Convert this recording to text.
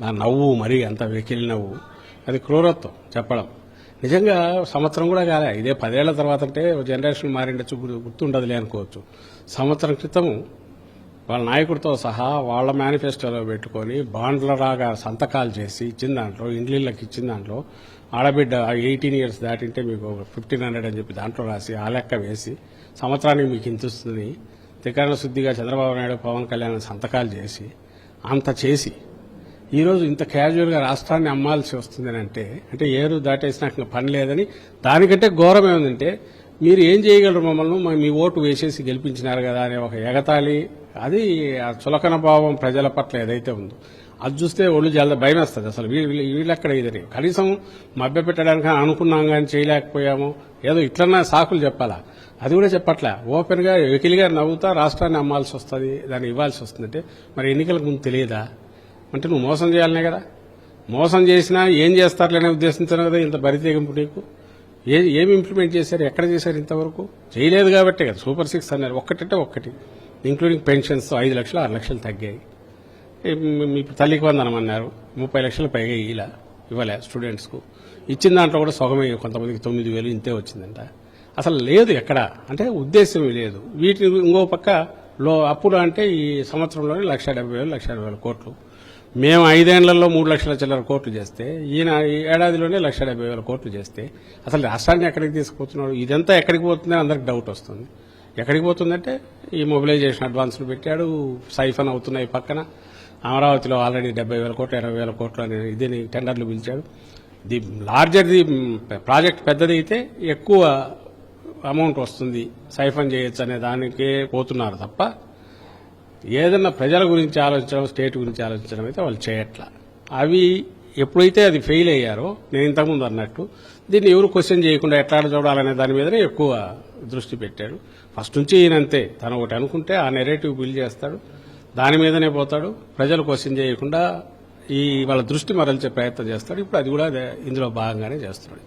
ఆ నవ్వు మరీ అంత వెకిలి నవ్వు, అది క్రూరత్వం చెప్పడం. నిజంగా సంవత్సరం కూడా కాలే, ఇదే 10 ఏళ్ల తర్వాత అంటే జనరేషన్ మారిండొచ్చు, గుర్తుండదులే అనుకోవచ్చు. సంవత్సరం క్రితం వాళ్ళ నాయకుడితో సహా వాళ్ళ మేనిఫెస్టోలో పెట్టుకొని బాండ్ల రాగా సంతకాలు చేసి ఇచ్చిన దాంట్లో, ఇండ్లకి ఇచ్చిన దాంట్లో ఆడబిడ్డ 18 ఇయర్స్ దాటింటే మీకు 1500 అని చెప్పి దాంట్లో రాసి ఆ లెక్క వేసి సంవత్సరానికి మీకు ఇంత వస్తుంది త్రికరణ శుద్ధిగా చంద్రబాబు నాయుడు పవన్ కళ్యాణ్ సంతకాలు చేసి అంత చేసి ఈరోజు ఇంత క్యాజువల్గా రాష్ట్రాన్ని అమ్మాల్సి వస్తుందని అంటే ఏరు దాటేసినాక పని లేదని, దానికంటే ఘోరం ఏముందంటే మీరు ఏం చేయగలరు మమ్మల్ని, మీ ఓటు వేసేసి గెలిపించినారు కదా అనే ఒక ఎగతాళి, అది ఆ చులకన భావం ప్రజల పట్ల ఏదైతే ఉందో అది చూస్తే ఒళ్ళు జల్ద భయం వేస్తుంది. అసలు వీళ్ళెక్కడ ఇదని కనీసం మభ్యపెట్టడానికి అనుకున్నాం కానీ చేయలేకపోయాము, ఏదో ఇట్లన్నా సాకులు చెప్పాలా, అది కూడా చెప్పట్లే. ఓపెన్గా వెకిలిగా నవ్వుతా రాష్ట్రాన్ని అమ్మాల్సి వస్తుంది, దాన్ని ఇవ్వాల్సి వస్తుందంటే మరి ఎన్నికలకు ముందు తెలియదా? అంటే నువ్వు మోసం చేయాలనే కదా, మోసం చేసినా ఏం చేస్తారులనే ఉద్దేశించాను కదా ఇంత బరితెగింపు నీకు. ఏమి ఇంప్లిమెంట్ చేశారు, ఎక్కడ చేశారు ఇంతవరకు? చేయలేదు కాబట్టే కదా సూపర్ 6 అన్నారు. ఒక్కటంటే ఒక్కటి, ఇంక్లూడింగ్ పెన్షన్స్ 5 లక్షలు 6 లక్షలు తగ్గాయి. ఇప్పుడు తల్లికి వందనం అన్నారు, 30 లక్షలు పైగా ఇవ్వలే స్టూడెంట్స్కు. ఇచ్చిన దాంట్లో కూడా సగమే, కొంతమందికి 9,000 ఇంతే వచ్చిందంట. అసలు లేదు ఎక్కడ, అంటే ఉద్దేశం లేదు. వీటిని ఇంకో పక్క అప్పులు అంటే ఈ సంవత్సరంలోనే 1,70,000 1,20,000 కోట్లు. మేము 5 ఏళ్లలో 3 లక్షల చిల్లర కోట్లు చేస్తే, ఈయన ఈ ఏడాదిలోనే 1,70,000 కోట్లు చేస్తే అసలు రాష్ట్రాన్ని ఎక్కడికి తీసుకుపోతున్నాడు? ఇదంతా ఎక్కడికి పోతుందని అందరికి డౌట్ వస్తుంది. ఎక్కడికి పోతుందంటే ఈ మొబిలైజేషన్ అడ్వాన్సులు పెట్టాడు, సైఫన్ అవుతున్నాయి పక్కన. అమరావతిలో ఆల్రెడీ 70,000 కోట్లు 20,000 కోట్లు అని ఇదే టెండర్లు పిలిచాడు. ది లార్జర్ ది ప్రాజెక్ట్ పెద్దది అయితే ఎక్కువ అమౌంట్ వస్తుంది, సైఫన్ చేయొచ్చు అనే దానికే పోతున్నారు తప్ప ఏదన్నా ప్రజల గురించి ఆలోచించడం, స్టేట్ గురించి ఆలోచించడం అయితే వాళ్ళు చేయట్లా. అవి ఎప్పుడైతే అది ఫెయిల్ అయ్యారో, నేను ఇంతకుముందు అన్నట్టు దీన్ని ఎవరు క్వశ్చన్ చేయకుండా ఎట్లా చూడాలనే దాని మీదనే ఎక్కువ దృష్టి పెట్టాడు. ఫస్ట్ నుంచి ఈయనంతే, తను ఒకటి అనుకుంటే ఆ నెరేటివ్ బిల్డ్ చేస్తాడు, దాని మీదనే పోతాడు. ప్రజలు క్వశ్చన్ చేయకుండా వాళ్ళ దృష్టి మరల్చే ప్రయత్నం చేస్తాడు. ఇప్పుడు అది కూడా ఇందులో భాగంగానే చేస్తున్నాడు.